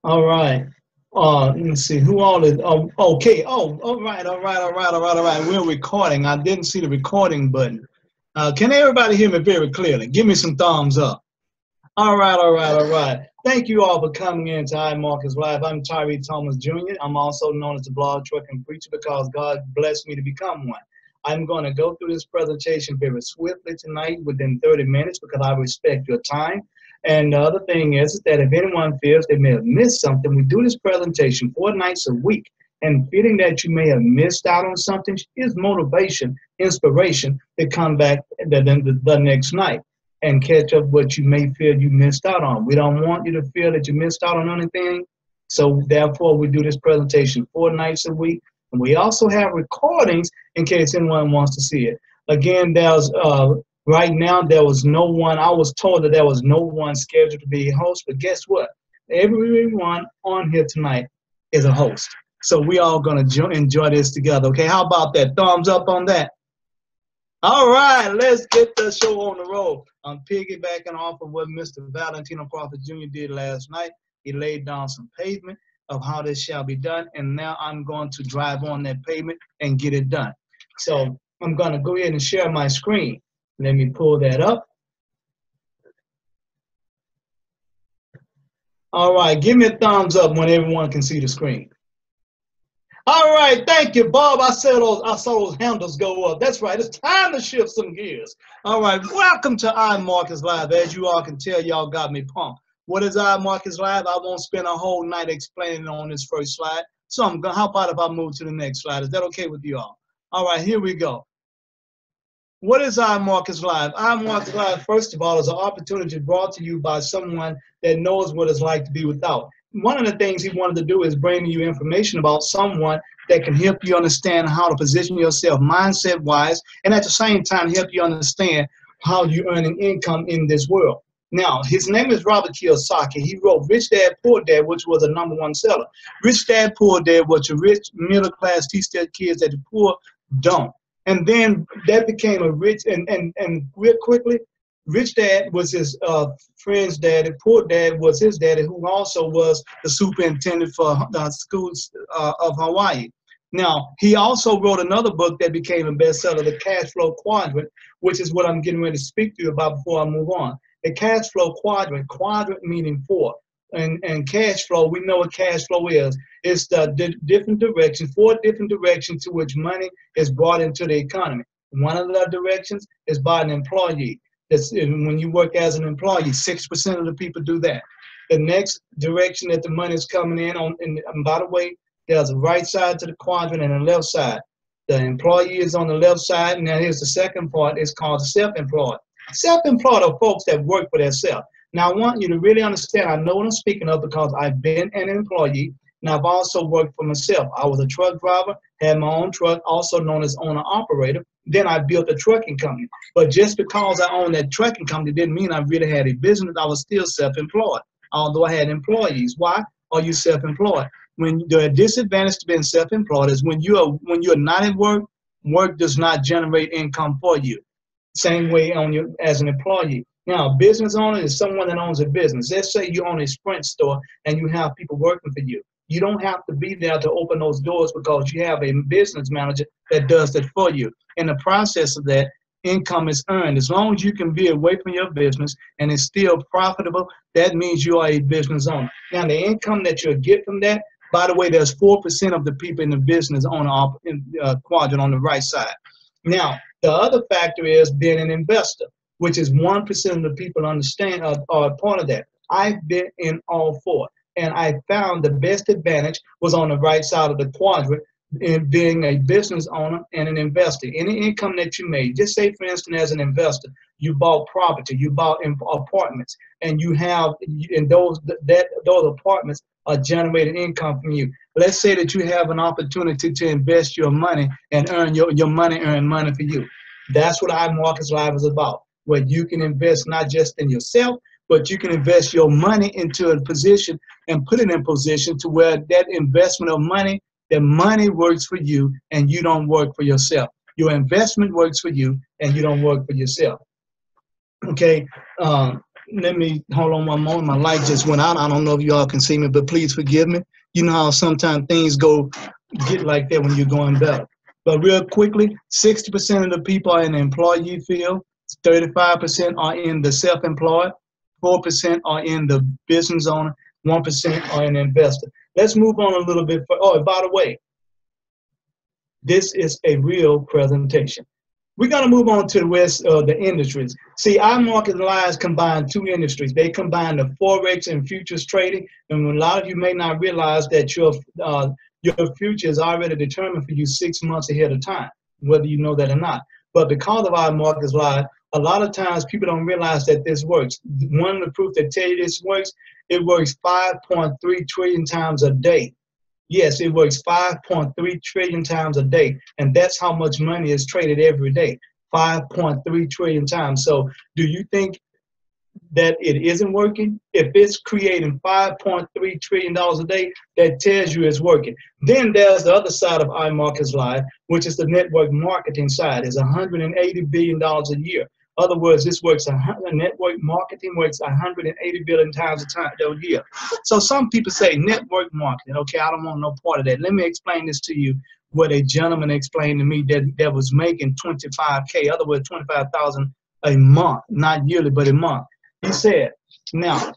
All right. Let me see who all is. Oh, okay. Oh, all right. We're recording. I didn't see the recording button. Can everybody hear me very clearly? Give me some thumbs up. All right. Thank you all for coming in to IMarkets Live. I'm Tyree Thomas Jr. I'm also known as the blog trucking preacher because God blessed me to become one. I'm going to go through this presentation very swiftly tonight within 30 minutes because I respect your time. And the other thing is that if anyone feels they may have missed something, we do this presentation 4 nights a week. And feeling that you may have missed out on something is motivation, inspiration to come back the next night and catch up what you may feel you missed out on. We don't want you to feel that you missed out on anything. So therefore, we do this presentation 4 nights a week. And we also have recordings in case anyone wants to see it. Again, right now, there was no one. I was told that there was no one scheduled to be a host, but guess what? Everyone on here tonight is a host. So we all going to enjoy this together. Okay, how about that? Thumbs up on that. All right, let's get the show on the road. I'm piggybacking off of what Mr. Valentino Crawford Jr. did last night. He laid down some pavement of how this shall be done, and now I'm going to drive on that pavement and get it done. So I'm going to go ahead and share my screen. Let me pull that up. All right, give me a thumbs up when everyone can see the screen. All right, thank you, Bob. I saw those handles go up. That's right. It's time to shift some gears. All right, welcome to IMarkets Live. As you all can tell, y'all got me pumped. What is IMarkets Live? I won't spend a whole night explaining on this first slide. So how about if I move to the next slide? Is that okay with you all? All right, here we go. What is IMarkets Live? IMarkets Live, first of all, is an opportunity brought to you by someone that knows what it's like to be without. One of the things he wanted to do is bring you information about someone that can help you understand how to position yourself mindset-wise, and at the same time help you understand how you're earning income in this world. Now, his name is Robert Kiyosaki. He wrote Rich Dad, Poor Dad, which was a #1 seller. Rich Dad, Poor Dad, what your rich middle class teach their kids that the poor don't. And then that became a rich, and real quickly, Rich Dad was his friend's daddy. Poor Dad was his daddy, who also was the superintendent for the schools of Hawaii. Now, he also wrote another book that became a bestseller, The Cash Flow Quadrant, which is what I'm getting ready to speak to you about before I move on. The Cash Flow Quadrant, quadrant meaning 4. And cash flow, we know what cash flow is. It's the different directions, 4 different directions to which money is brought into the economy. One of the directions is by an employee. When you work as an employee, 6% of the people do that. The next direction that the money is coming in on, and by the way, there's a right side to the quadrant and a left side. The employee is on the left side, and now here's the second part. It's called self-employed. Self-employed are folks that work for themselves. Now, I want you to really understand, I know what I'm speaking of because I've been an employee, and I've also worked for myself. I was a truck driver, had my own truck, also known as owner-operator. Then I built a trucking company. But just because I owned that trucking company didn't mean I really had a business. I was still self-employed, although I had employees. Why are you self-employed? When the disadvantage to being self-employed is when you're not at work, work does not generate income for you. Same way as an employee. Now, a business owner is someone that owns a business. Let's say you own a Sprint store and you have people working for you. You don't have to be there to open those doors because you have a business manager that does that for you. In the process of that, income is earned. As long as you can be away from your business and it's still profitable, that means you are a business owner. Now, the income that you'll get from that, by the way, there's 4% of the people in the business owner quadrant on the right side. Now, the other factor is being an investor, which is 1% of the people understand are part of that. I've been in all 4, and I found the best advantage was on the right side of the quadrant in being a business owner and an investor. Any income that you made, just say for instance as an investor, you bought property, you bought apartments, and you have, and those apartments are generating income from you. Let's say that you have an opportunity to invest your money and earn your money, earn money for you. That's what IMarkets Live is about, where you can invest not just in yourself, but you can invest your money into a position and put it in position to where that investment of money, the money works for you and you don't work for yourself. Your investment works for you and you don't work for yourself. Okay. let me hold on one moment. My light just went out. I don't know if y'all can see me, but please forgive me. You know how sometimes things get like that when you're going better. But real quickly, 60% of the people are in the employee field, 35% are in the self-employed, 4% are in the business owner, 1% are in the investor. Let's move on a little bit. Oh, by the way, this is a real presentation. We're going to move on to the rest of the industries. See, iMarkets Live combine two industries. They combine the Forex and futures trading. And a lot of you may not realize that your future is already determined for you 6 months ahead of time, whether you know that or not. But because of iMarkets Live, a lot of times people don't realize that this works. One of the proof that tell you this works, it works 5.3 trillion times a day. Yes, it works 5.3 trillion times a day, and that's how much money is traded every day, 5.3 trillion times. So do you think that it isn't working? If it's creating $5.3 trillion a day, that tells you it's working. Then there's the other side of iMarkets Live, which is the network marketing side. It's $180 billion a year. In other words, this works, network marketing works 180 billion times a year. So some people say network marketing. Okay, I don't want no part of that. Let me explain this to you. What a gentleman explained to me that was making 25K, in other words, 25,000 a month, not yearly, but a month. He said, now,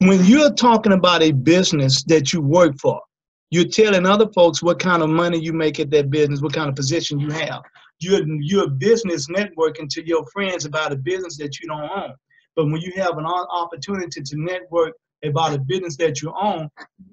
when you're talking about a business that you work for, you're telling other folks what kind of money you make at that business, what kind of position you have. You're business networking to your friends about a business that you don't own. But when you have an opportunity to network about a business that you own,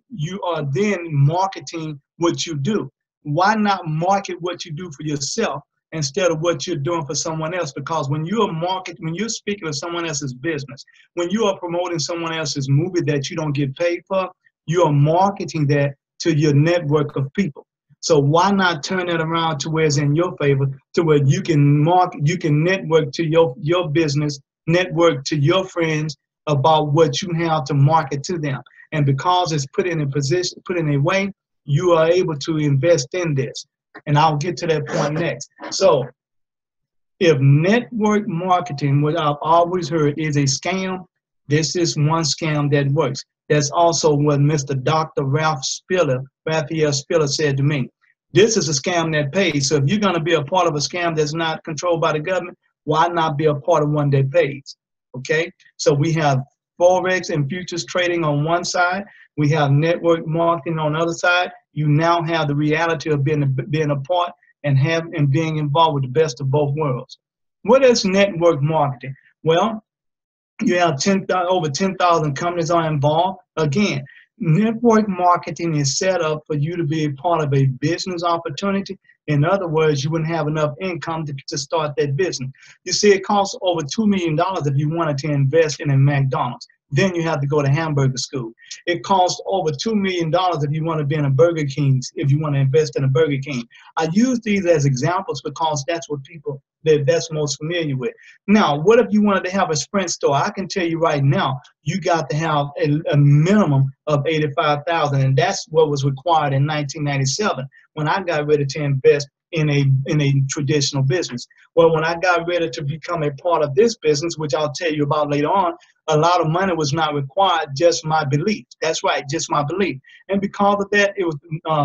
you are then marketing what you do. Why not market what you do for yourself instead of what you're doing for someone else? Because when you're speaking of someone else's business, when you are promoting someone else's movie that you don't get paid for, you are marketing that to your network of people. So why not turn it around to where it's in your favor, to where you can network to your business, network to your friends about what you have to market to them. And because it's put in a way, you are able to invest in this. And I'll get to that point next. So if network marketing, what I've always heard, is a scam, this is one scam that works. That's also what Mr. Dr. Raphael Spiller said to me. This is a scam that pays. So if you're going to be a part of a scam that's not controlled by the government, why not be a part of one that pays? Okay? So we have Forex and futures trading on one side. We have network marketing on the other side. You now have the reality of being a part and being involved with the best of both worlds. What is network marketing? Well, you have over 10,000 companies are involved. Again, network marketing is set up for you to be a part of a business opportunity. In other words, you wouldn't have enough income to start that business. You see, it costs over $2 million if you wanted to invest in a McDonald's. Then you have to go to hamburger school. It costs over $2 million if you want to be in a Burger King, if you want to invest in a Burger King. I use these as examples because that's what people that's most familiar with. Now, what if you wanted to have a Sprint store? I can tell you right now, you got to have a minimum of $85,000, and that's what was required in 1997 when I got ready to invest in a traditional business. Well, when I got ready to become a part of this business, which I'll tell you about later on, a lot of money was not required, just my belief. That's right, just my belief. And because of that, it was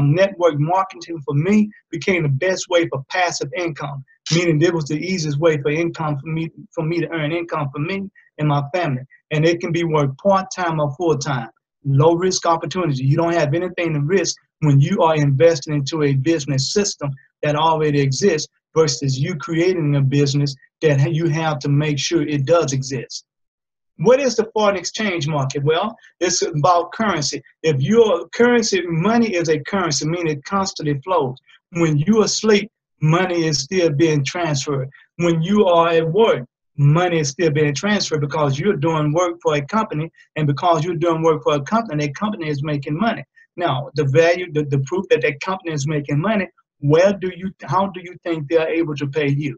network marketing for me became the best way for passive income, meaning it was the easiest way for income for me to earn income for me and my family. And it can be worked part-time or full-time. Low risk opportunity. You don't have anything to risk when you are investing into a business system that already exists versus you creating a business that you have to make sure it does exist. What is the foreign exchange market? Well, it's about currency. If your currency, money is a currency, meaning it constantly flows. When you're asleep, money is still being transferred. When you are at work, money is still being transferred because you're doing work for a company, and because you're doing work for a company, that company is making money. Now, the value, the proof that that company is making money, how do you think they're able to pay you?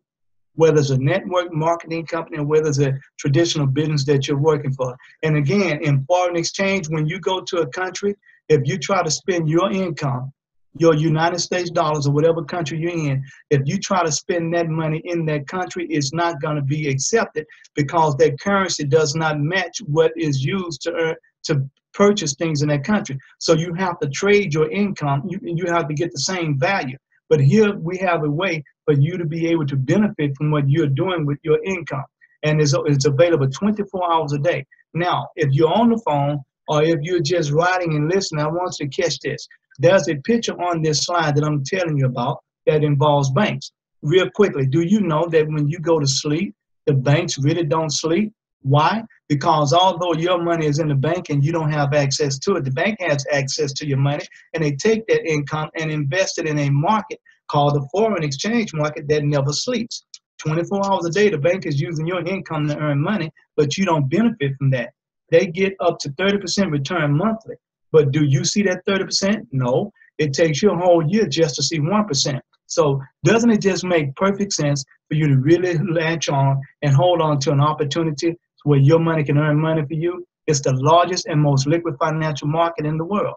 Whether it's a network marketing company or whether it's a traditional business that you're working for. And again, in foreign exchange, when you go to a country, if you try to spend your income your United States dollars or whatever country you're in, if you try to spend that money in that country, it's not going to be accepted because that currency does not match what is used to purchase things in that country. So you have to trade your income. You have to get the same value. But here we have a way for you to be able to benefit from what you're doing with your income. And it's available 24 hours a day. Now, if you're on the phone or if you're just writing and listening, I want you to catch this. There's a picture on this slide that I'm telling you about that involves banks. Real quickly, do you know that when you go to sleep, the banks really don't sleep? Why? Because although your money is in the bank and you don't have access to it, the bank has access to your money, and they take that income and invest it in a market called the foreign exchange market that never sleeps. 24 hours a day, the bank is using your income to earn money, but you don't benefit from that. They get up to 30% return monthly. But do you see that 30%? No. It takes you a whole year just to see 1%. So doesn't it just make perfect sense for you to really latch on and hold on to an opportunity where your money can earn money for you? It's the largest and most liquid financial market in the world.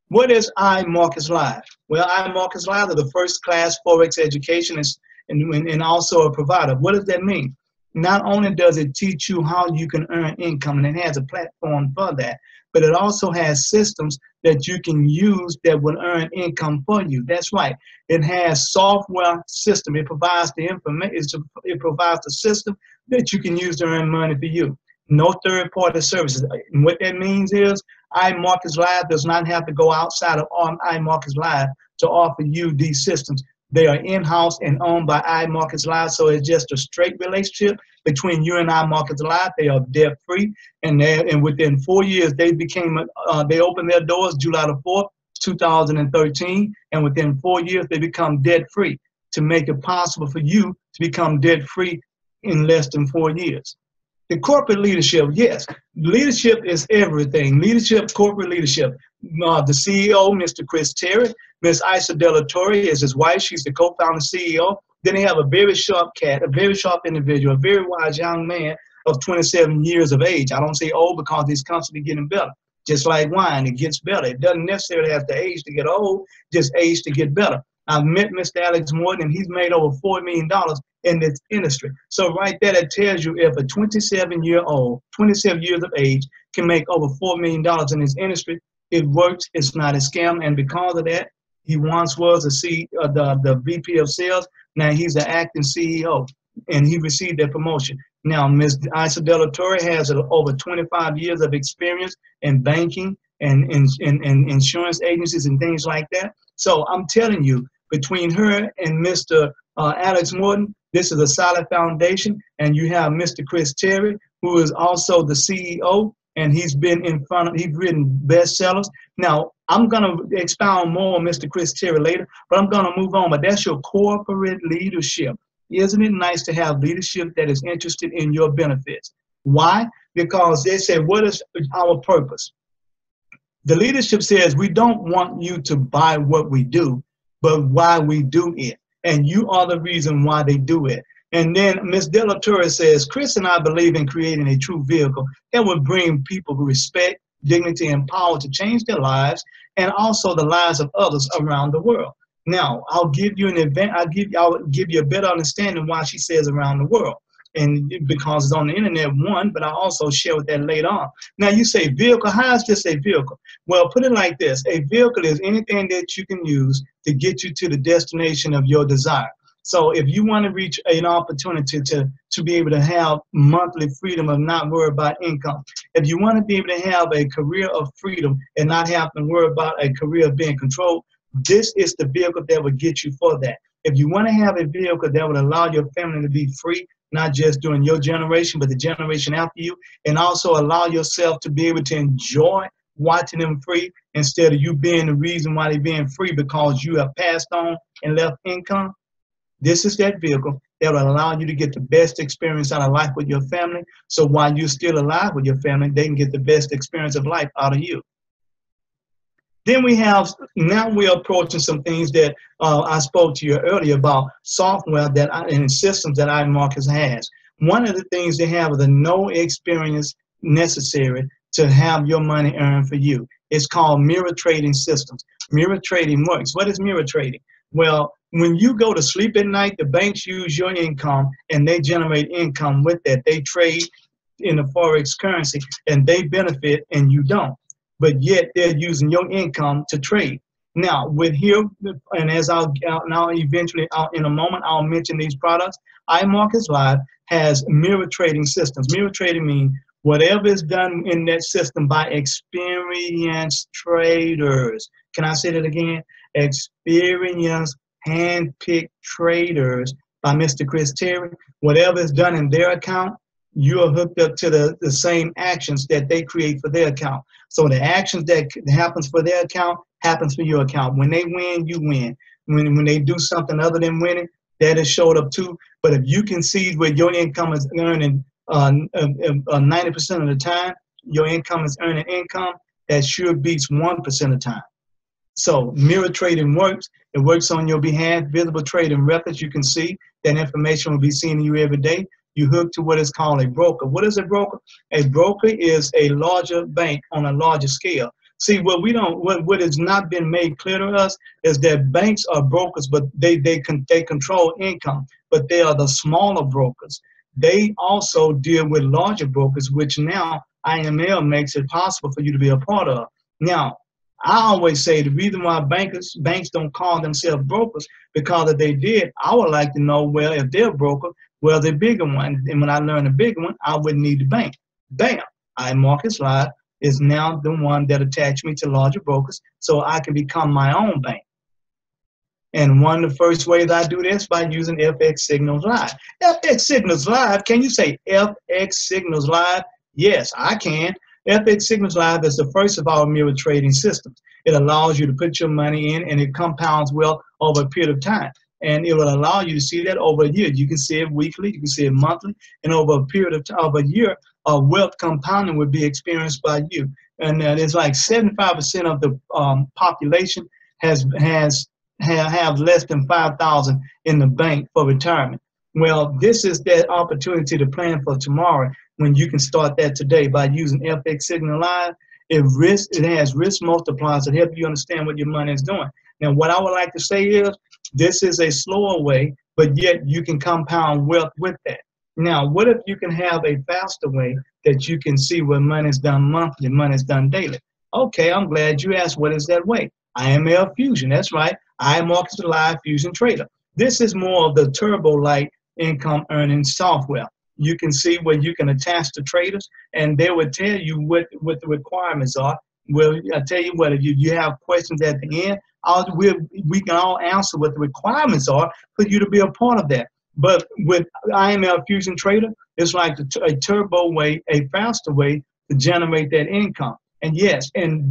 What is IMarkets Live? Well, IMarkets Live is the first class Forex education and also a provider. What does that mean? Not only does it teach you how you can earn income, and it has a platform for that, but it also has systems that you can use that will earn income for you. That's right. It has software system. It provides the information. It provides the system that you can use to earn money for you. No third-party services. And what that means is IMarkets Live does not have to go outside of IMarkets Live to offer you these systems. They are in-house and owned by IMarkets Live, so it's just a straight relationship between you and IMarkets Live. They are debt-free, and within 4 years, they opened their doors July the 4th, 2013, and within 4 years, they become debt-free to make it possible for you to become debt-free in less than 4 years. The corporate leadership, yes, leadership is everything. Leadership, corporate leadership. The CEO, Mr. Chris Terry, Ms. Isa De La Torre is his wife. She's the co-founder CEO. Then they have a very sharp cat, a very sharp individual, a very wise young man of 27 years of age. I don't say old because he's constantly getting better. Just like wine, it gets better. It doesn't necessarily have to age to get old, just age to get better. I've met Mr. Alex Morton, and he's made over $4 million in this industry. So right there, that tells you if a 27-year-old, 27 years of age, can make over $4 million in this industry, it works. It's not a scam. And because of that, he once was the VP of sales. Now he's the acting CEO, and he received that promotion. Now, Ms. Isa De La Torre has over 25 years of experience in banking and insurance agencies and things like that. So I'm telling you, between her and Mr. Alex Morton, this is a solid foundation. And you have Mr. Chris Terry, who is also the CEO, and he's written bestsellers. Now, I'm going to expound more on Mr. Chris Terry later, but I'm going to move on. But that's your corporate leadership. Isn't it nice to have leadership that is interested in your benefits? Why? Because they say, what is our purpose? The leadership says, we don't want you to buy what we do, but why we do it. And you are the reason why they do it. And then Ms. De La Torre says, Chris and I believe in creating a true vehicle that will bring people respect, dignity, and power to change their lives and also the lives of others around the world. Now, I'll give you I'll give you a better understanding why she says around the world. And because it's on the internet, one, but I'll also share with that later on. Now, you say vehicle, how is this a vehicle? Well, put it like this. A vehicle is anything that you can use to get you to the destination of your desire. So if you want to reach an opportunity to be able to have monthly freedom of not worry about income, if you want to be able to have a career of freedom and not have to worry about a career of being controlled, this is the vehicle that will get you for that. If you want to have a vehicle that would allow your family to be free, not just during your generation, but the generation after you, and also allow yourself to be able to enjoy watching them free instead of you being the reason why they're being free because you have passed on and left income, this is that vehicle that will allow you to get the best experience out of life with your family. So while you're still alive with your family, they can get the best experience of life out of you. Then now we're approaching some things that I spoke to you earlier about software and systems that IMarkets has. One of the things they have is the no experience necessary to have your money earned for you. It's called mirror trading systems. Mirror trading works. What is mirror trading? Well, when you go to sleep at night, the banks use your income and they generate income with that. They trade in the Forex currency and they benefit and you don't. But yet they're using your income to trade. Now, with here, and as I'll now eventually, in a moment, I'll mention these products. IMarkets Live has mirror trading systems. Mirror trading means whatever is done in that system by experienced traders. Can I say that again? Experienced, hand-picked traders by Mr. Chris Tyree. Whatever is done in their account, you are hooked up to the same actions that they create for their account. So the actions that happens for their account happens for your account. When they win, you win. When they do something other than winning, that is showed up too. But if you can see where your income is earning 90% of the time, your income is earning income, that sure beats 1% of the time. So mirror trading works. It works on your behalf. Visible trading records, you can see that information will be seen to you every day. You hook to what is called a broker. What is a broker? A broker is a larger bank on a larger scale. See, what has not been made clear to us is that banks are brokers, but they control income, but they are the smaller brokers. They also deal with larger brokers, which now IML makes it possible for you to be a part of. Now, I always say the reason why banks don't call themselves brokers, because if they did, I would like to know, well, if they're a broker, well, the bigger one. And when I learn the bigger one, I wouldn't need the bank. Bam! IMarkets Live is now the one that attached me to larger brokers so I can become my own bank. And one of the first ways I do this by using FX Signals Live. FX Signals Live, can you say FX Signals Live? Yes, I can. FX Signals Live is the first of our mirror trading systems. It allows you to put your money in and it compounds wealth over a period of time. And it will allow you to see that over a year. You can see it weekly, you can see it monthly, and over a period of a year, wealth compounding will be experienced by you. And it's like 75% of the population have less than 5,000 in the bank for retirement. Well, this is that opportunity to plan for tomorrow when you can start that today by using FX Signal Live. It has risk multipliers that help you understand what your money is doing. Now, what I would like to say is this is a slower way, but yet you can compound wealth with that. Now, what if you can have a faster way that you can see where money is done monthly, money is done daily? Okay, I'm glad you asked what is that way. IML Fusion, that's right. IMarkets Live Fusion Trader. This is more of the turbo-like income earning software. You can see where you can attach the traders, and they will tell you what the requirements are. Well, I tell you what, if you have questions at the end, we can all answer what the requirements are for you to be a part of that. But with IML Fusion Trader, it's like a turbo way, a faster way to generate that income. And yes, and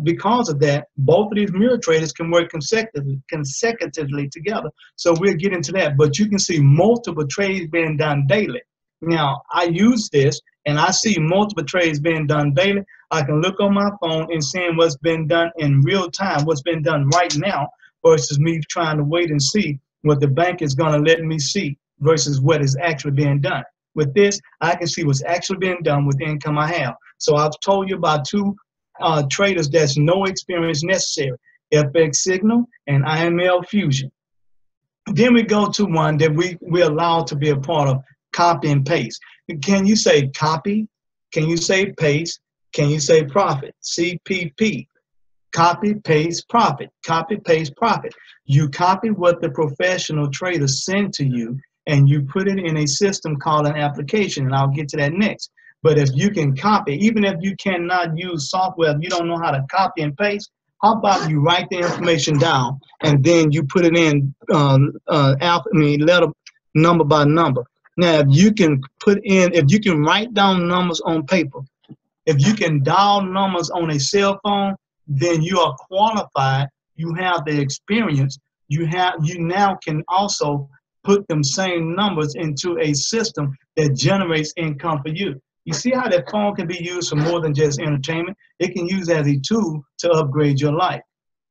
because of that, both of these mirror traders can work consecutively together. So we'll get into that. But you can see multiple trades being done daily. Now, I use this and I see multiple trades being done daily. I can look on my phone and seeing what's been done in real time, what's been done right now, versus me trying to wait and see what the bank is going to let me see versus what is actually being done. With this, I can see what's actually being done with the income I have. So I've told you about two traders that's no experience necessary, FX Signal and IML Fusion. Then we go to one that we're allowed to be a part of, copy and paste. Can you say copy? Can you say paste? Can you say profit? CPP. Copy, paste, profit. Copy, paste, profit. You copy what the professional traders send to you and you put it in a system called an application, and I'll get to that next. But if you can copy, even if you cannot use software, if you don't know how to copy and paste, how about you write the information down and then you put it in letter number by number. Now, if you can write down numbers on paper, if you can dial numbers on a cell phone, then you are qualified. You have the experience. You now can also put them same numbers into a system that generates income for you. You see how that phone can be used for more than just entertainment? It can use as a tool to upgrade your life.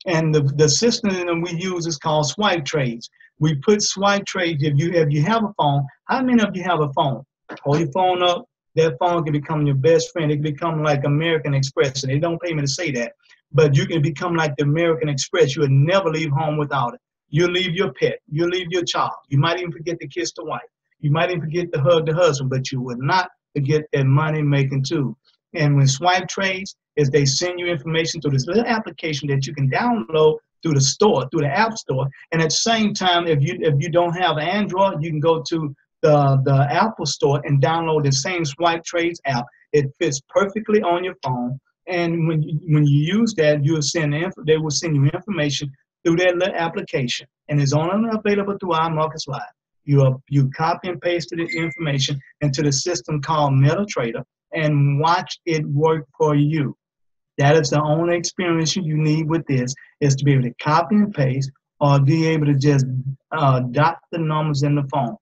And the system that we use is called swipe trades. We put swipe trades, if you have a phone, how many of you have a phone? Hold your phone up, That phone can become your best friend. It can become like American Express. And they don't pay me to say that, but you can become like the American Express. You would never leave home without it. You'll leave your pet. You'll leave your child. You might even forget to kiss the wife. You might even forget to hug the husband, but you would not forget that money-making tool. And when Swipe Trades, is they send you information through this little application that you can download through the store, through the app store. And at the same time, if you don't have Android, you can go to the Apple store and download the same Swipe Trades app. It fits perfectly on your phone. And when you use that, they will send you information through that little application, and it's only available through IMarkets Live. You copy and paste the information into the system called MetaTrader and watch it work for you. That is the only experience you need with this, is to be able to copy and paste or be able to just dot the numbers in the phone.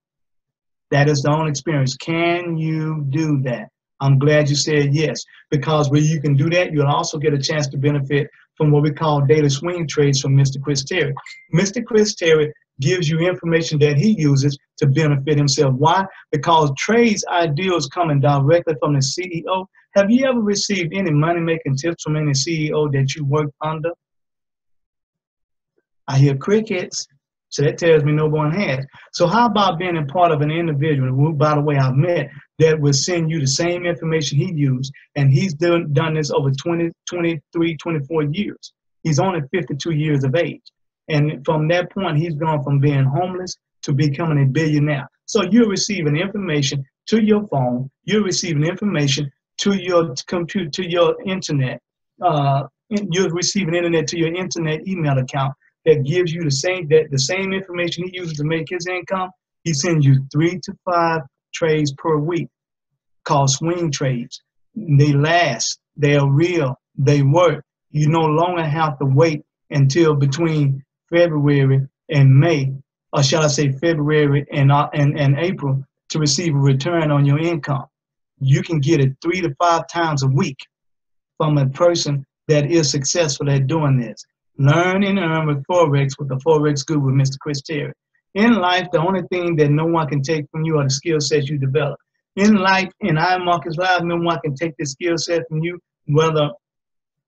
That is the only experience. Can you do that? I'm glad you said yes, because when you can do that, you'll also get a chance to benefit from what we call daily swing trades from Mr. Chris Terry. Mr. Chris Terry gives you information that he uses to benefit himself. Why? Because trades ideas coming directly from the CEO. Have you ever received any money-making tips from any CEO that you worked under? I hear crickets. So that tells me no one has. So how about being a part of an individual who, by the way, I've met, that will send you the same information he used, and he's done this over 20, 23, 24 years. He's only 52 years of age. And from that point, he's gone from being homeless to becoming a billionaire. So you're receiving information to your phone. You're receiving information to your computer, to your internet. You're receiving internet to your internet email account that gives you the same information he uses to make his income. He sends you 3 to 5 trades per week called swing trades. They last. They are real. They work. You no longer have to wait until between February and May, or shall I say February and April, to receive a return on your income. You can get it 3 to 5 times a week from a person that is successful at doing this. Learn and earn with Forex, with the Forex Guru with Mr. Chris Terry. In life, the only thing that no one can take from you are the skill sets you develop. In life, in IMarkets Live, no one can take this skill set from you, no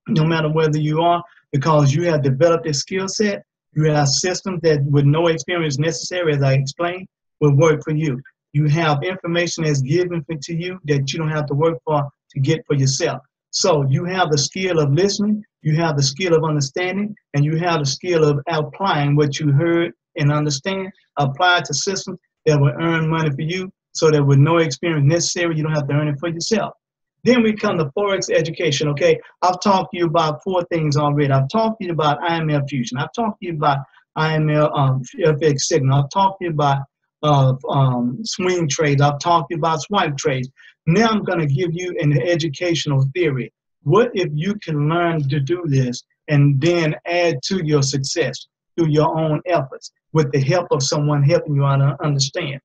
matter whether you are, because you have developed this skill set. You have systems that, with no experience necessary, as I explained, will work for you. You have information that's given to you that you don't have to work for to get for yourself. So you have the skill of listening, you have the skill of understanding, and you have the skill of applying what you heard and understand, apply it to systems that will earn money for you, so that with no experience necessary, you don't have to earn it for yourself. Then we come to Forex education, okay? I've talked to you about 4 things already. I've talked to you about IML Fusion. I've talked to you about IML FX Signal. I've talked to you about swing trades. I've talked to you about swipe trades. Now I'm going to give you an educational theory. What if you can learn to do this and then add to your success through your own efforts with the help of someone helping you out to understand?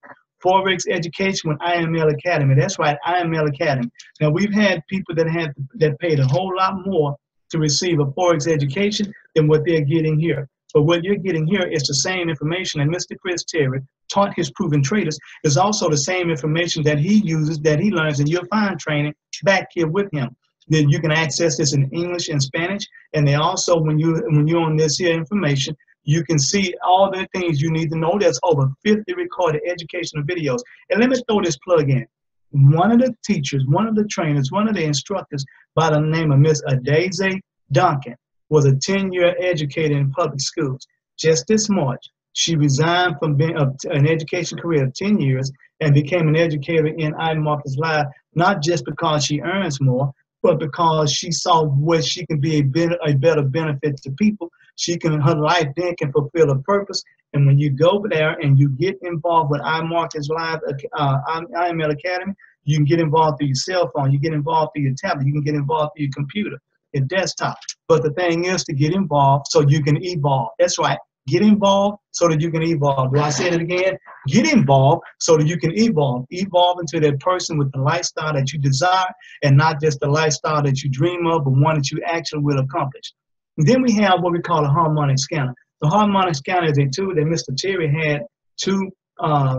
Forex education with IML Academy. That's right, IML Academy. Now we've had people that paid a whole lot more to receive a Forex education than what they're getting here. But what you're getting here is the same information that Mr. Chris Terry taught his proven traders, is also the same information that he uses, that he learns, and you'll find training back here with him. Then you can access this in English and Spanish, and they also, when you're on this here information, you can see all the things you need to know. There's over 50 recorded educational videos. And let me throw this plug in. One of the teachers, one of the trainers, one of the instructors by the name of Miss Adaze Duncan was a 10-year educator in public schools. Just this March, she resigned from being an education career of 10 years and became an educator in IMarkets Live, not just because she earns more, but because she saw where she can be a better benefit to people. Her life then can fulfill a purpose. And when you go there and you get involved with IMarkets Live, IML Academy, you can get involved through your cell phone, you get involved through your tablet, you can get involved through your computer, your desktop. But the thing is to get involved so you can evolve. That's right. Get involved so that you can evolve. Do I say it again? Get involved so that you can evolve. Evolve into that person with the lifestyle that you desire, and not just the lifestyle that you dream of, but one that you actually will accomplish. And then we have what we call a harmonic scanner. The harmonic scanner is a tool that Mr. Terry had 2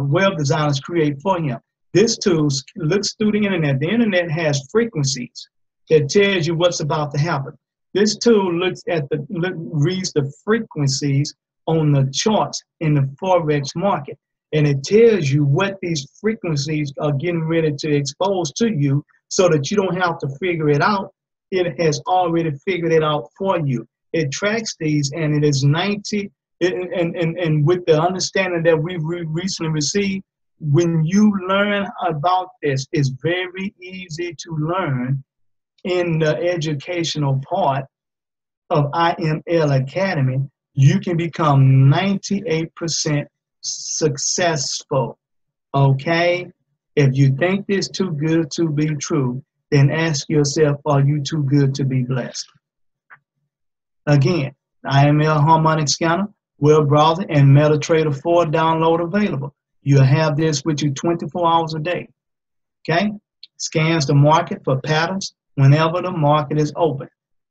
web designers create for him. This tool looks through the internet. The internet has frequencies that tells you what's about to happen. This tool reads the frequencies on the charts in the Forex market, and it tells you what these frequencies are getting ready to expose to you so that you don't have to figure it out. It has already figured it out for you. It tracks these, and it is 90, and with the understanding that we've recently received, when you learn about this, it's very easy to learn in the educational part of IML Academy. You can become 98% successful, okay? If you think this too good to be true, then ask yourself, are you too good to be blessed? Again, IML Harmonic Scanner, web browser, and MetaTrader 4 download available. You'll have this with you 24 hours a day, okay? Scans the market for patterns whenever the market is open,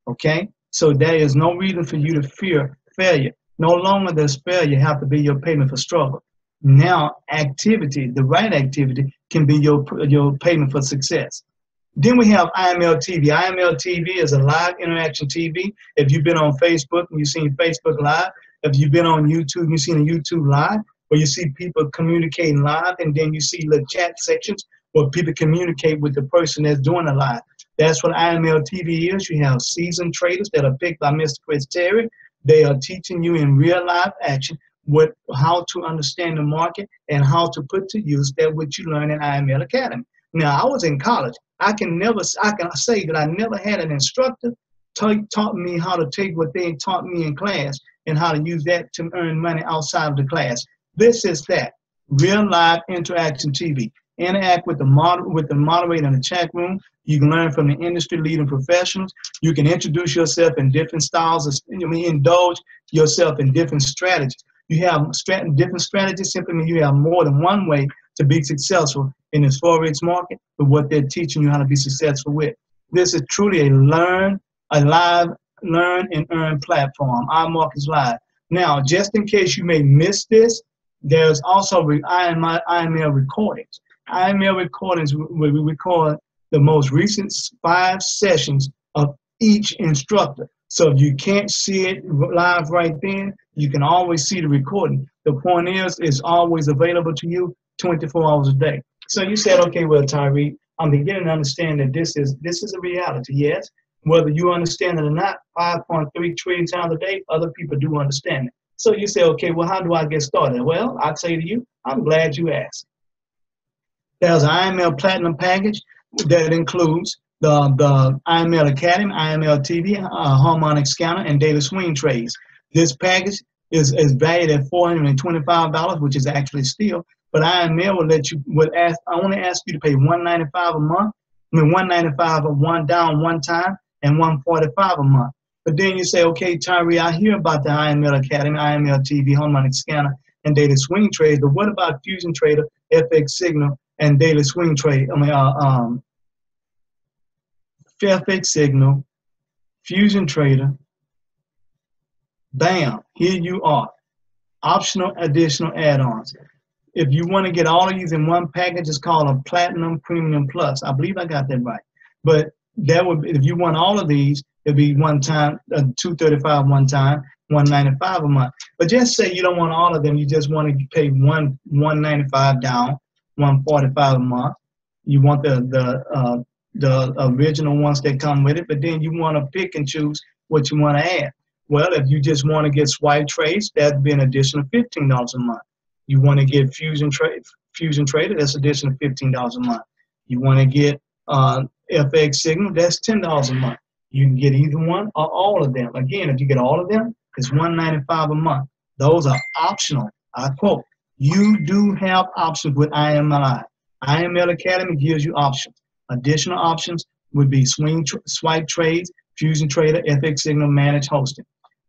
okay? So there is no reason for you to fear failure. No longer does failure have to be your payment for struggle. Now, activity, the right activity, can be your payment for success. Then we have IML TV. IML TV is a live interaction TV. If you've been on Facebook and you've seen Facebook Live, if you've been on YouTube and you've seen a YouTube Live, where you see people communicating live, and then you see the chat sections where people communicate with the person that's doing the live. That's what IML TV is. You have seasoned traders that are picked by Mr. Chris Terry. They are teaching you in real life action how to understand the market and how to put to use that which you learn in IML Academy. Now, I was in college. I can say that I never had an instructor taught me how to take what they taught me in class and how to use that to earn money outside of the class. This is that real live interaction TV. Interact with the moderator in the chat room. You can learn from the industry leading professionals. You can introduce yourself in different styles. Indulge yourself in different strategies. You have different strategies simply means you have more than one way to be successful in this Forex market with what they're teaching you how to be successful with. This is truly a live learn and earn platform. IMarkets Live. Now, just in case you may miss this, there's also IML recordings. IML recordings, we record the most recent 5 sessions of each instructor. So if you can't see it live right then, you can always see the recording. The point is, it's always available to you 24 hours a day. So you said, okay, well, Tyree, I'm beginning to understand that this is a reality. Yes, whether you understand it or not, 5.3 trillion times a day, other people do understand it. So you say, okay, well, how do I get started? Well, I'd say to you, I'm glad you asked. There's an IML Platinum package that includes the IML Academy, IML TV, Harmonic Scanner, and Daily Swing Trades. This package is valued at $425, which is actually still, but IML I want to ask you to pay $195 a month. $195 down one time and $145 a month. But then you say, okay, Tyree, I hear about the IML Academy, IML TV, Harmonic Scanner, and Daily Swing Trades, but what about Fusion Trader, FX Signal, and Daily Swing Trade? FX Signal, Fusion Trader, bam, here you are. Optional additional add-ons. If you want to get all of these in one package, it's called a Platinum Premium Plus. I believe I got that right. But that would, if you want all of these, it'd be one time, $235 one time, $195 a month. But just say you don't want all of them. You just want to pay $195 down, $145 a month. You want the original ones that come with it, but then you want to pick and choose what you want to add. Well, if you just want to get swipe trades, that'd be an additional $15 a month. You want to get Fusion Trader, that's additional $15 a month. You want to get FX Signal, that's $10 a month. You can get either one or all of them. Again, if you get all of them, it's $195 a month. Those are optional. I quote, you do have options with IML. IML Academy gives you options. Additional options would be swipe trades, Fusion Trader, FX Signal, managed hosting.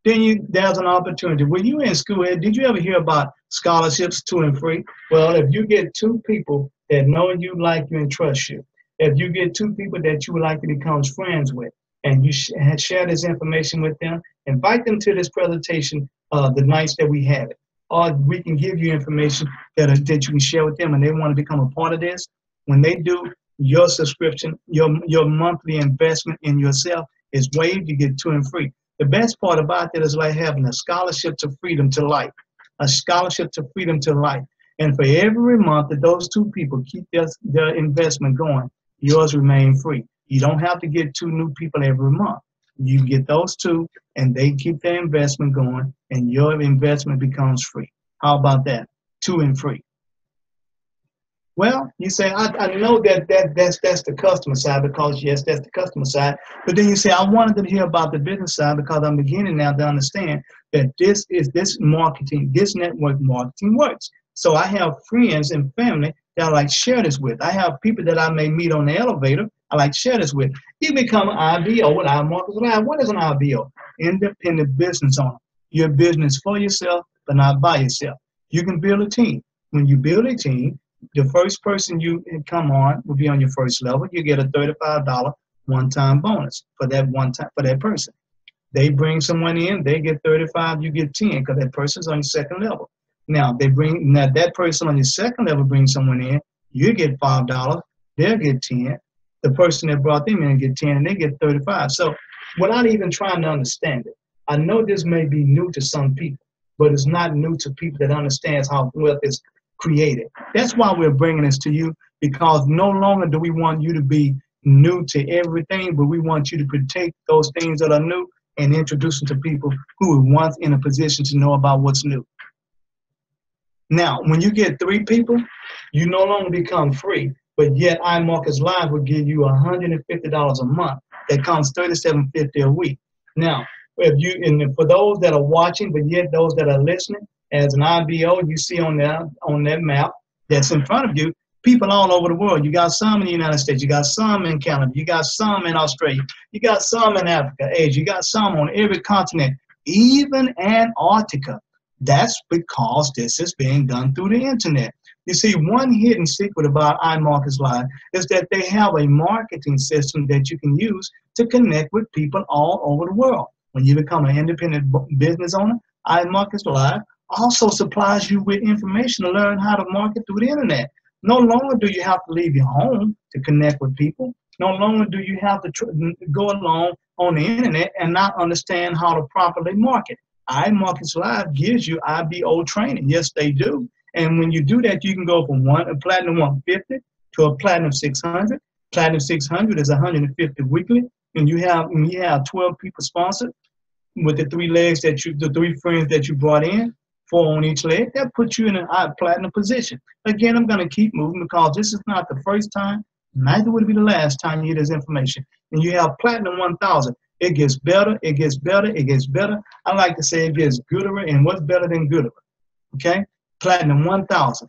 Then there's an opportunity. When you were in school, did you ever hear about scholarships to and free? Well, if you get 2 people that know you, like you, and trust you, if you get 2 people that you would like to become friends with, and you share this information with them, invite them to this presentation the nights that we have it. Or we can give you information that you can share with them, and they want to become a part of this, when they do your subscription, your monthly investment in yourself is waived. You get 2 and free. The best part about that is like having a scholarship to freedom to life, a scholarship to freedom to life. And for every month that those 2 people keep their investment going, yours remain free. You don't have to get 2 new people every month. You get those 2 and they keep their investment going and your investment becomes free. How about that? 2 and free. Well, you say, I know that's the customer side, because yes, that's the customer side. But then you say, I wanted to hear about the business side, because I'm beginning now to understand that this marketing, this network marketing works. So I have friends and family that I like share this with. I have people that I may meet on the elevator I like share this with. You become an IBO with IMarkets Live. What is an IBO? Independent business owner. You're a business for yourself, but not by yourself. You can build a team. When you build a team, the first person you come on will be on your first level. You get a $35 one-time bonus for that person. They bring someone in, they get 35, you get 10, because that person's on your second level. Now that person on your second level brings someone in, you get $5, they'll get 10. The person that brought them in get 10 and they get 35. So without even trying to understand it, I know this may be new to some people, but it's not new to people that understands how wealth is created. That's why we're bringing this to you, because no longer do we want you to be new to everything, but we want you to take those things that are new and introduce them to people who were once in a position to know about what's new. Now, when you get 3 people, you no longer become free, but yet IMarkets Live will give you $150 a month. That comes $37.50 a week. Now, for those that are watching, but yet those that are listening, as an IBO, you see on that map that's in front of you, people all over the world. You got some in the United States, you got some in Canada, you got some in Australia, you got some in Africa, Asia, you got some on every continent, even Antarctica. That's because this is being done through the internet. You see, one hidden secret about IMarkets Live is that they have a marketing system that you can use to connect with people all over the world. When you become an independent business owner, IMarkets Live also supplies you with information to learn how to market through the internet. No longer do you have to leave your home to connect with people. No longer do you have to go along on the internet and not understand how to properly market. IMarkets Live gives you IBO training. Yes, they do. And when you do that, you can go from a platinum 150 to a platinum 600. Platinum 600 is 150 weekly, and you have 12 people sponsored with the 3 legs the 3 friends that you brought in, 4 on each leg. That puts you in a platinum position. Again, I'm going to keep moving, because this is not the first time, neither would it be the last time you hear this information. And you have platinum 1000. It gets better, it gets better, it gets better. I like to say it gets gooder, and what's better than gooder? Okay? Platinum 1000.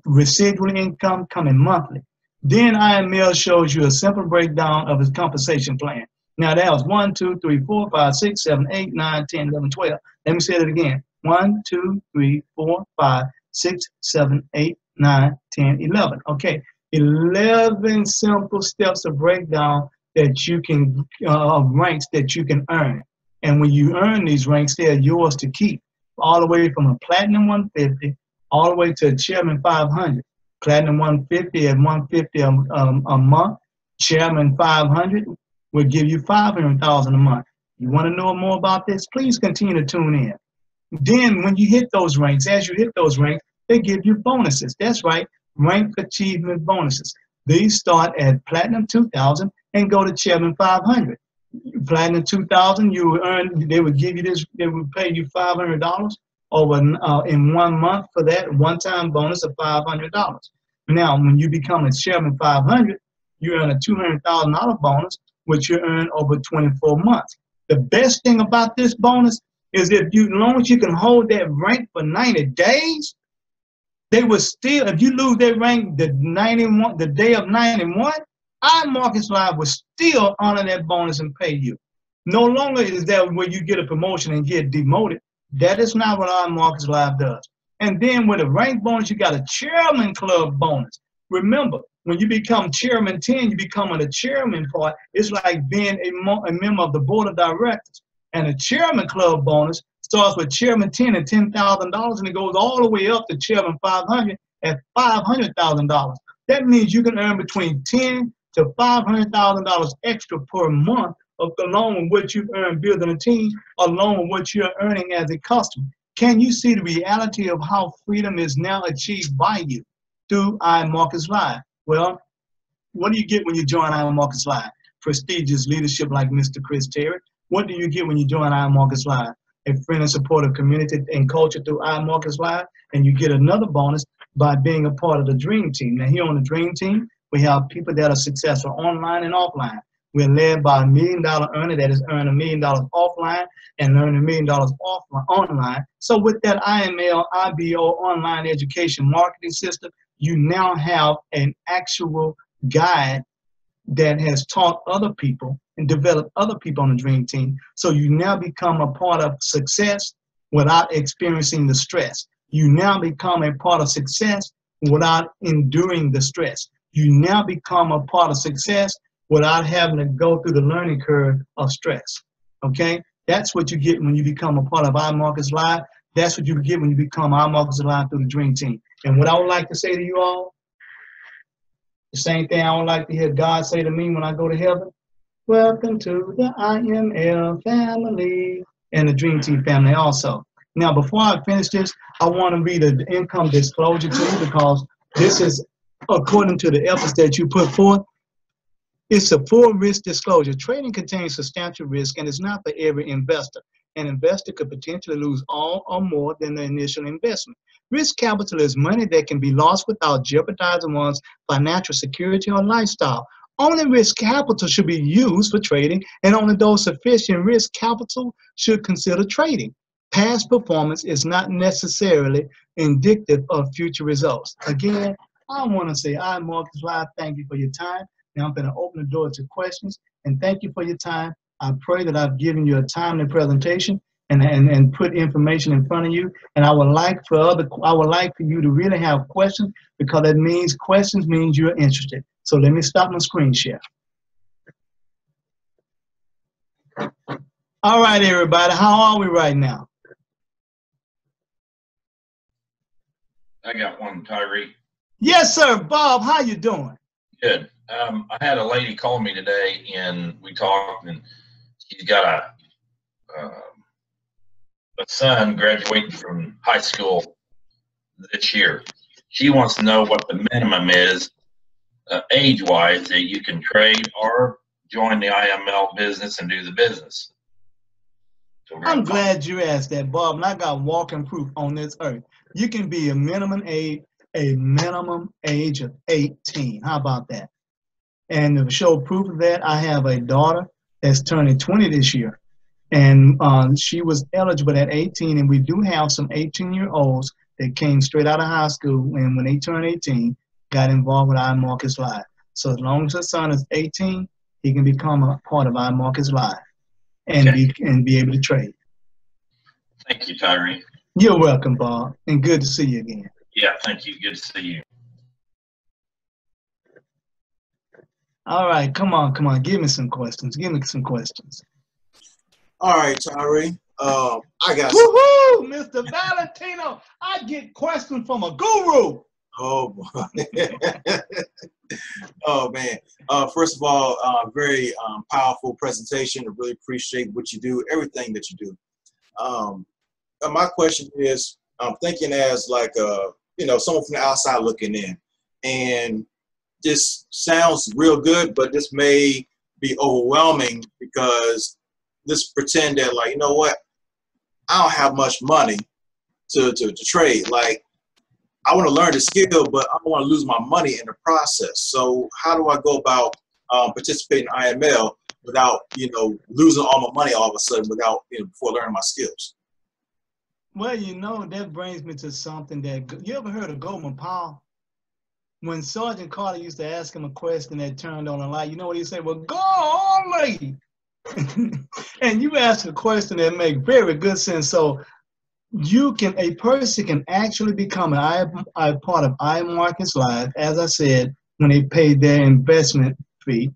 Residual income coming monthly. Then IML shows you a simple breakdown of his compensation plan. Now that was 1, 2, 3, 4, 5, 6, 7, 8, 9, 10, 11, 12. Let me say that again. 1, 2, 3, 4, 5, 6, 7, 8, 9, 10, 11. Okay. 11 simple steps of breakdown that you can, ranks that you can earn. And when you earn these ranks, they are yours to keep. All the way from a platinum 150 all the way to a chairman 500. Platinum 150 at 150 a month. Chairman 500 will give you $500,000 a month. You want to know more about this? Please continue to tune in. Then when you hit those ranks, as you hit those ranks, they give you bonuses. That's right, rank achievement bonuses. These start at platinum 2000 and go to chairman 500. Platinum 2000, you will earn. They would give you this. They would pay you $500 over in 1 month for that one-time bonus of $500. Now, when you become a chairman 500, you earn a $200,000 bonus, which you earn over 24 months. The best thing about this bonus is as long as you can hold that rank for 90 days, they will still, if you lose that rank the day of 91, IMarkets Live will still honor that bonus and pay you. No longer is that where you get a promotion and get demoted. That is not what IMarkets Live does. And then with a rank bonus, you got a chairman club bonus. Remember, when you become chairman 10, you become a chairman part. It's like being a member of the board of directors. And a chairman club bonus starts with chairman 10 at $10,000, and it goes all the way up to chairman 500 at $500,000. That means you can earn between $10 to $500,000 extra per month, along with what you earn building a team, along with what you're earning as a customer. Can you see the reality of how freedom is now achieved by you through IMarkets Live? Well, what do you get when you join IMarkets Live? Prestigious leadership like Mr. Chris Tyree. What do you get when you join IMarkets Live? A friend and supportive community and culture through IMarkets Live, and you get another bonus by being a part of the Dream Team. Now, here on the Dream Team, we have people that are successful online and offline. We're led by a $1 million earner that is earning $1 million offline and earning $1 million online. So with that IMO online education marketing system, you now have an actual guide that has taught other people and developed other people on the Dream Team. So you now become a part of success without experiencing the stress. You now become a part of success without enduring the stress. You now become a part of success without having to go through the learning curve of stress. Okay? That's what you get when you become a part of IMarkets Live. That's what you get when you become IMarkets Live through the Dream Team. And what I would like to say to you all, the same thing I would like to hear God say to me when I go to heaven. Welcome to the IML family and the Dream Team family also. Now, before I finish this, I want to read an income disclosure to you because this is according to the efforts that you put forth. It's a full risk disclosure. Trading contains substantial risk and is not for every investor. An investor could potentially lose all or more than the initial investment. Risk capital is money that can be lost without jeopardizing one's financial security or lifestyle. Only risk capital should be used for trading, and only those sufficient risk capital should consider trading. Past performance is not necessarily indicative of future results. Again, I want to say, IMarkets Live, thank you for your time. Now I'm going to open the door to questions, and thank you for your time. I pray that I've given you a timely presentation and put information in front of you. And I would like for you to really have questions, because that means questions means you're interested. So let me stop my screen share. All right, everybody, how are we right now? I got one, Tyree. Yes, sir. Bob, how you doing? Good. I had a lady call me today, and we talked, and she's got a son graduating from high school this year. She wants to know what the minimum is, age-wise, that you can trade or join the IML business and do the business. So I'm glad you asked that, Bob, and I got walking proof on this earth. You can be a minimum age of 18. How about that? And to show proof of that, I have a daughter that's turning 20 this year. And she was eligible at 18, and we do have some 18-year-olds that came straight out of high school, and when they turned 18, got involved with IMarkets Live. So as long as her son is 18, he can become a part of IMarkets Live and be able to trade. Thank you, Tyree. You're welcome, Bob, and good to see you again. Yeah, thank you. Good to see you. All right, come on. Give me some questions. All right, Tyree. I got woohoo, Mr. Valentino. I get questions from a guru. Oh boy. Oh man. First of all, very powerful presentation. I really appreciate what you do, everything that you do. My question is, I'm thinking as like someone from the outside looking in, and this sounds real good, but this may be overwhelming because let's pretend that, like, you know what, I don't have much money to trade. Like, I want to learn the skill, but I don't want to lose my money in the process. So how do I go about participating in IML without, losing all my money all of a sudden without, before learning my skills? Well, that brings me to something that, you ever heard of Goldman Powell? When Sergeant Carter used to ask him a question that turned on a light, you know what he said? Well, golly! And you ask a question that makes very good sense. So a person can actually become a part of IMarkets Live, as I said, when they pay their investment fee,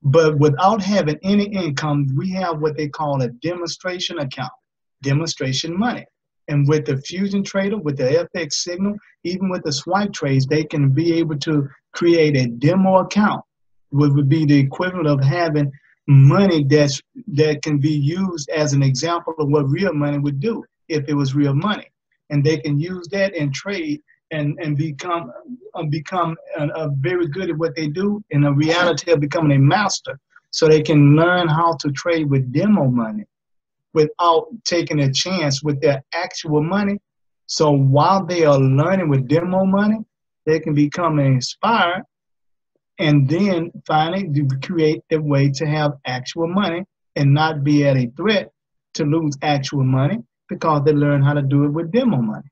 but without having any income. We have what they call a demonstration account, demonstration money. And with the fusion trader, with the FX signal, even with the swipe trades, they can be able to create a demo account, which would be the equivalent of having money that can be used as an example of what real money would do if it was real money. And they can use that and trade and become very good at what they do in a reality of becoming a master. So they can learn how to trade with demo money without taking a chance with their actual money. So while they are learning with demo money, they can become inspired and then finally create a way to have actual money and not be at a threat to lose actual money because they learn how to do it with demo money.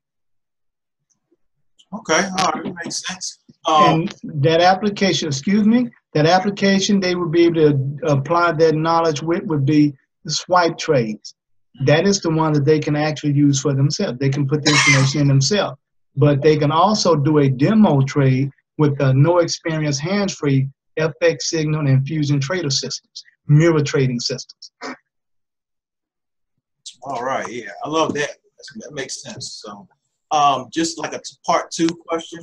Okay, all right, makes sense. And that application, that application they would be able to apply that knowledge with would be the swipe trades. That is the one that they can actually use for themselves. They can put the information in themselves. But they can also do a demo trade with the no experience hands-free FX signal and fusion trader systems, mirror trading systems. All right, yeah, I love that. That makes sense. So just like a part 2 question.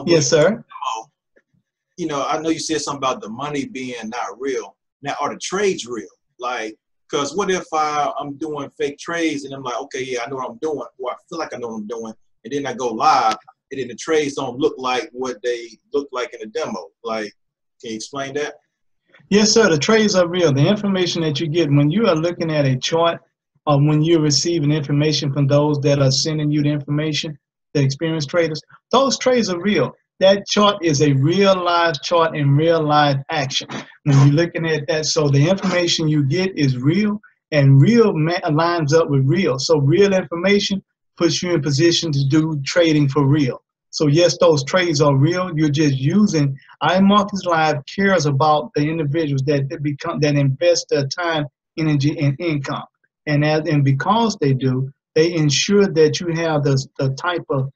Yes, sir. You know, I know you said something about the money being not real. Now, are the trades real? Like, because what if I'm doing fake trades and I'm like, okay, yeah, I know what I'm doing, or I feel like I know what I'm doing, and then I go live, and then the trades don't look like what they look like in the demo. Like, can you explain that? Yes, sir. The trades are real. The information that you get when you are looking at a chart or when you're receiving information from those that are sending you the information, the experienced traders, those trades are real. That chart is a real live chart in real live action. When you're looking at that, so the information you get is real, and real lines up with real. So real information puts you in position to do trading for real. So yes, those trades are real. You're just using IMarkets Live cares about the individuals that invest their time, energy, and income. And because they do, they ensure that you have the type of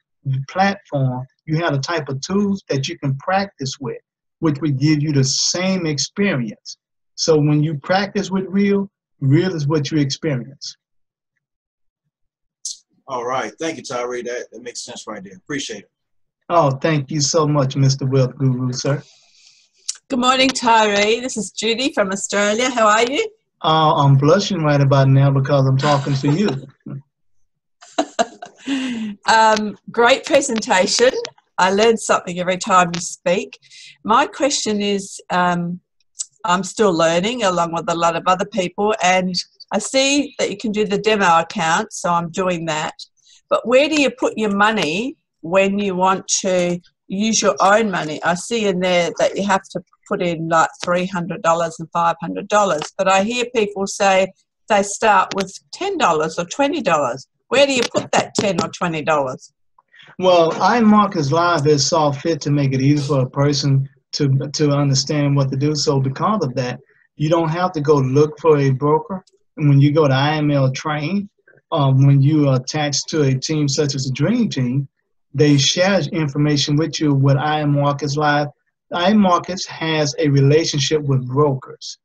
platform, you have the type of tools that you can practice with, which would give you the same experience. So when you practice with real is what you experience. All right. Thank you, Tyree. That makes sense right there. Appreciate it. Oh, thank you so much, Mr. Wealth Guru, sir. Good morning, Tyree. This is Judy from Australia. How are you? I'm blushing right about now because I'm talking to you. Great presentation. I learn something every time you speak. My question is, I'm still learning along with a lot of other people, and I see that you can do the demo account, so I'm doing that. But where do you put your money when you want to use your own money? I see in there that you have to put in like $300 and $500, but I hear people say they start with $10 or $20. Where do you put that $10 or $20? Well, IMarkets Live is saw fit to make it easy for a person to understand what to do. So because of that, you don't have to go look for a broker. And when you go to IML Train, when you are attached to a team such as the Dream Team, they share information with you with IMarkets Live. IMarkets has a relationship with brokers.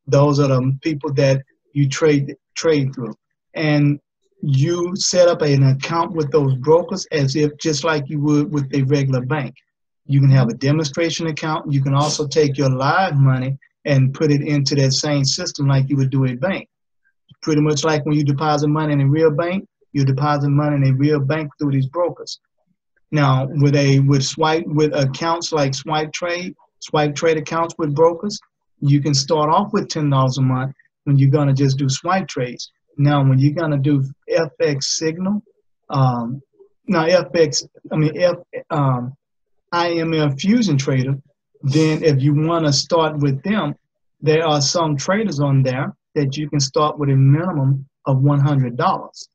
Those are the people that you trade through. And you set up an account with those brokers as if just like you would with a regular bank. You can have a demonstration account. You can also take your live money and put it into that same system like you would do a bank. Pretty much like when you deposit money in a real bank, you deposit money in a real bank through these brokers. Now, with accounts like swipe trade accounts with brokers, you can start off with $10 a month when you're gonna just do swipe trades. Now, when you're gonna do FX signal, IML fusion trader, then if you want to start with them, there are some traders on there that you can start with a minimum of $100.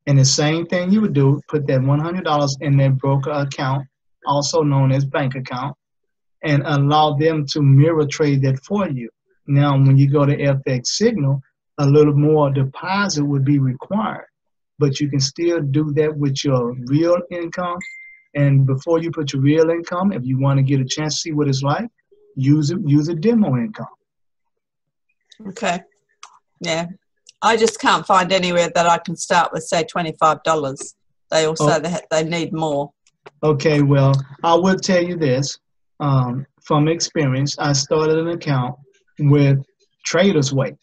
And the same thing you would do, put that $100 in their broker account, also known as bank account, and allow them to mirror trade that for you. Now, when you go to FX signal, a little more deposit would be required, but you can still do that with your real income. And before you put your real income, if you want to get a chance to see what it's like, use a demo income. Okay. Yeah. I just can't find anywhere that I can start with, say, $25. They all say they need more. Okay, well, I will tell you this. From experience, I started an account with Trader's Way,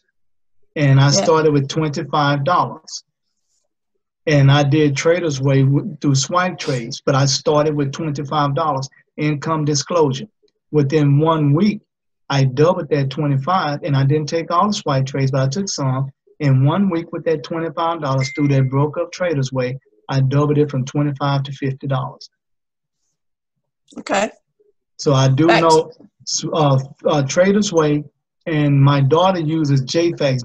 and I started with $25. And I did Trader's Way through swipe trades, but I started with $25 income disclosure. Within 1 week, I doubled that 25, and I didn't take all the swipe trades, but I took some. In 1 week with that $25 through that broke up Trader's Way, I doubled it from $25 to $50. Okay. So I do know Trader's Way, and my daughter uses JFX,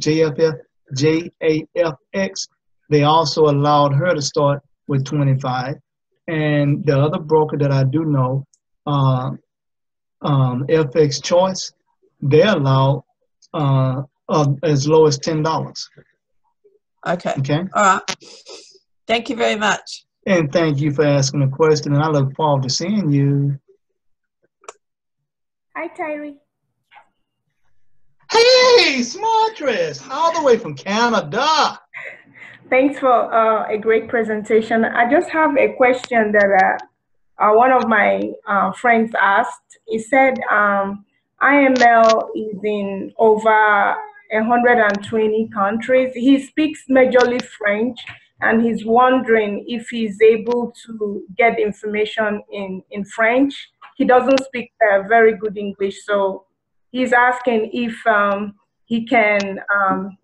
JAFX. They also allowed her to start with 25. And the other broker that I do know, FX Choice, they allow as low as $10. Okay. Okay. All right. Thank you very much. And thank you for asking a question, and I look forward to seeing you. Hi, Tyree. Hey, Smartress, all the way from Canada. Thanks for a great presentation. I just have a question that one of my friends asked. He said IML is in over 120 countries. He speaks majorly French, and he's wondering if he's able to get information in French. He doesn't speak very good English, so he's asking if he can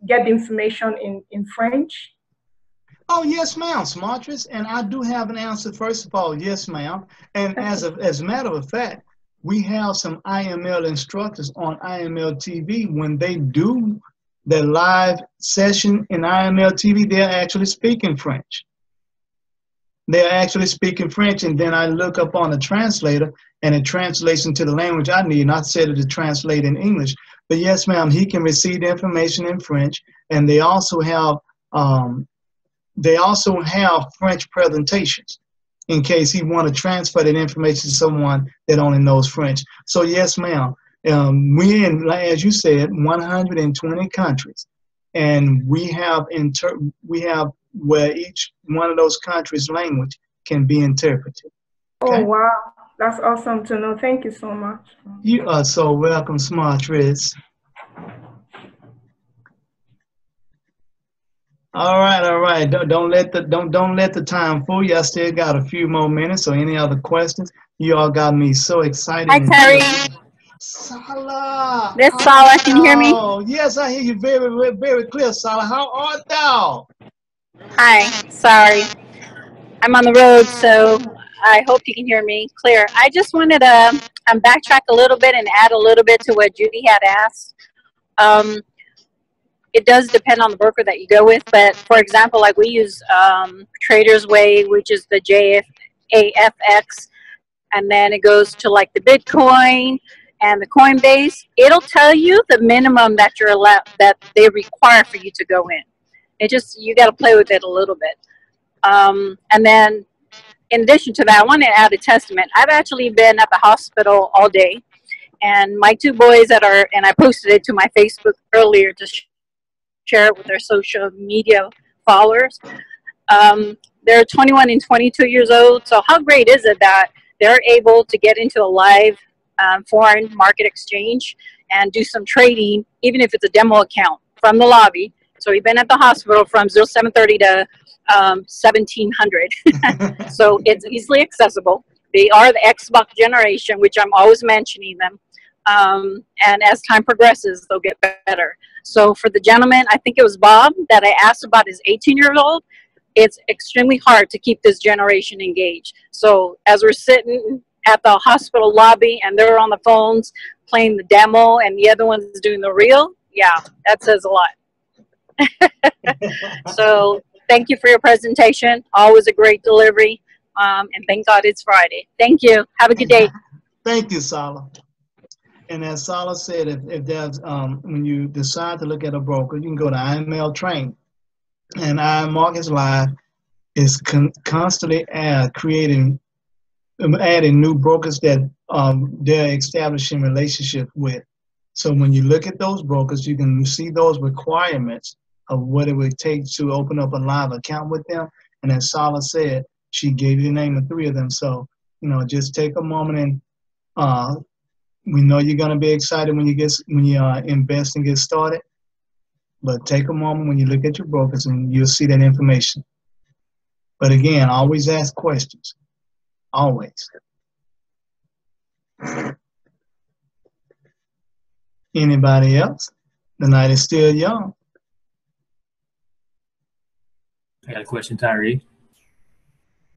get information in French. Oh, yes, ma'am, Smartress. And I do have an answer. First of all, yes, ma'am. And as a matter of fact, we have some IML instructors on IML TV. When they do their live session in IML TV, they're actually speaking French. They're actually speaking French, and then I look up on the translator, and it translates into the language I need, and I set it to translate in English. But yes, ma'am, he can receive the information in French, and they also have French presentations in case he want to transfer that information to someone that only knows French. So yes, ma'am, we're in, as you said, 120 countries, and we have where each one of those countries' language can be interpreted. Okay? Oh, wow. That's awesome to know. Thank you so much. You are so welcome, Smartress. All right. Don't let the time fool you. I still got a few more minutes. So any other questions? You all got me so excited. Hi, Tyree. Sala. This Sala, can you hear me? Oh, yes, I hear you very, very clear, Sala. How art thou? Hi. Sorry, I'm on the road, so I hope you can hear me clear. I just wanted to backtrack a little bit and add a little bit to what Judy had asked. It does depend on the broker that you go with, but for example, like we use Trader's Way, which is the JAFX, and then it goes to like the Bitcoin and the Coinbase. It'll tell you the minimum that you're allowed, that they require for you to go in. It just, you got to play with it a little bit. And then in addition to that, I want to add a testament. I've actually been at the hospital all day, and my two boys and I posted it to my Facebook earlier to share it with their social media followers. They're 21 and 22 years old. So how great is it that they're able to get into a live foreign market exchange and do some trading, even if it's a demo account from the lobby. So we've been at the hospital from 07:30 to 1700. So it's easily accessible. They are the Xbox generation, which I'm always mentioning them. And as time progresses, they'll get better. So for the gentleman, I think it was Bob, that I asked about his 18-year-old, it's extremely hard to keep this generation engaged. So as we're sitting at the hospital lobby and they're on the phones playing the demo and the other one's doing the real, yeah, that says a lot. So thank you for your presentation. Always a great delivery. And thank God it's Friday. Thank you. Have a good day. Thank you, Sala. And as Sala said, if there's when you decide to look at a broker, you can go to IML Train, and IMarkets Live is constantly adding new brokers that they're establishing relationship with. So when you look at those brokers, you can see those requirements of what it would take to open up a live account with them. And as Sala said, she gave you the name of 3 of them. So, you know, just take a moment and we know you're going to be excited when you invest and get started. But take a moment when you look at your brokers and you'll see that information. But again, always ask questions. Always. Anybody else? The night is still young. I got a question, Tyree.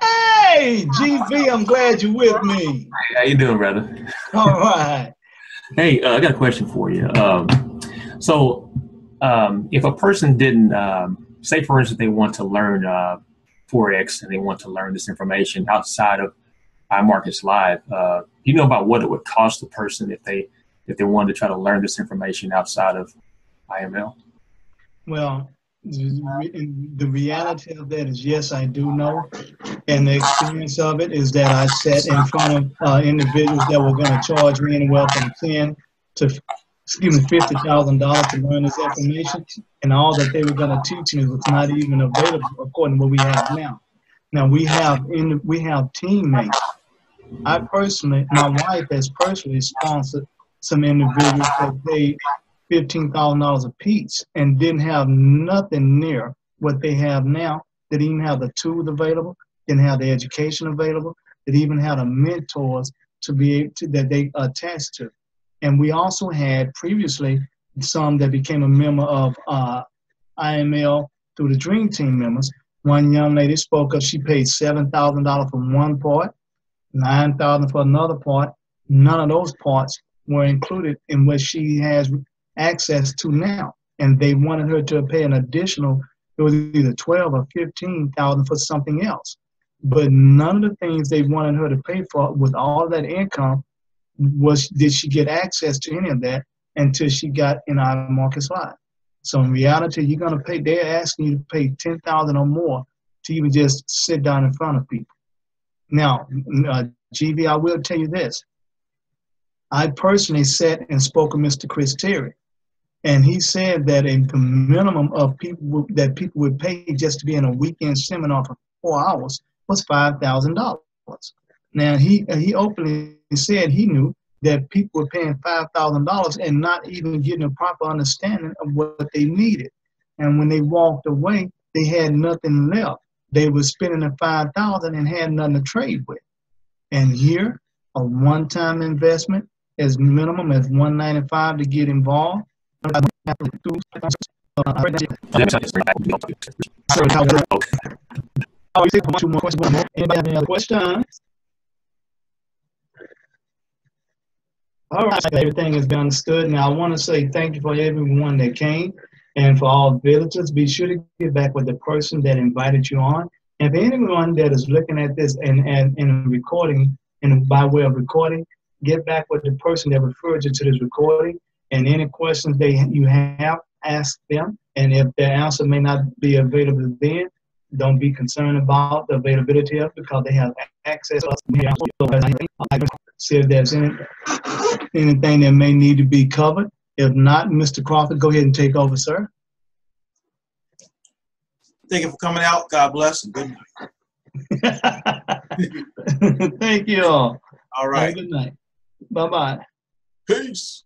Hey, GV, I'm glad you're with me. Hey, how you doing, brother? All right. Hey, I got a question for you. If a person didn't, say for instance, they want to learn Forex and they want to learn this information outside of IMarkets Live, you know about what it would cost a person if they wanted to try to learn this information outside of IML? Well, the reality of that is, yes, I do know. And the experience of it is that I sat in front of individuals that were going to charge me anywhere from $10,000 to $50,000 to learn this information, and all that they were going to teach me was not even available according to what we have now. Now we have teammates. My wife has personally sponsored some individuals that paid $15,000 a piece and didn't have nothing near what they have now. They didn't even have the tools available, didn't have the education available, they didn't even have the mentors to be able to, that they attached to. And we also had previously some that became a member of IML through the Dream Team members. One young lady spoke of, she paid $7,000 for one part, $9,000 for another part. None of those parts were included in what she has access to now. And they wanted her to pay an additional, it was either $12,000 or $15,000 for something else. But none of the things they wanted her to pay for with all of that income did she get access to any of that until she got in IMarkets Live. So in reality, you're going to pay, they're asking you to pay $10,000 or more to even just sit down in front of people. Now, GV, I will tell you this. I personally sat and spoke with Mr. Chris Tyree, and he said that the minimum of people that people would pay just to be in a weekend seminar for 4 hours was $5,000. Now, he openly said he knew that people were paying $5,000 and not even getting a proper understanding of what they needed. And when they walked away, they had nothing left. They were spending the $5,000 and had nothing to trade with. And here, a one-time investment as minimum as $195 to get involved. Anybody have any other questions? All right, everything has been understood. Now, I want to say thank you for everyone that came and for all visitors. Be sure to get back with the person that invited you on. And for anyone that is looking at this and recording, and by way of recording, get back with the person that referred you to this recording. And any questions you have, ask them. And if their answer may not be available then, don't be concerned about the availability of it because they have access to us. See if there's anything that may need to be covered. If not, Mr. Crawford, go ahead and take over, sir. Thank you for coming out. God bless and good night. Thank you all. All right. Have a good night. Bye-bye. Peace.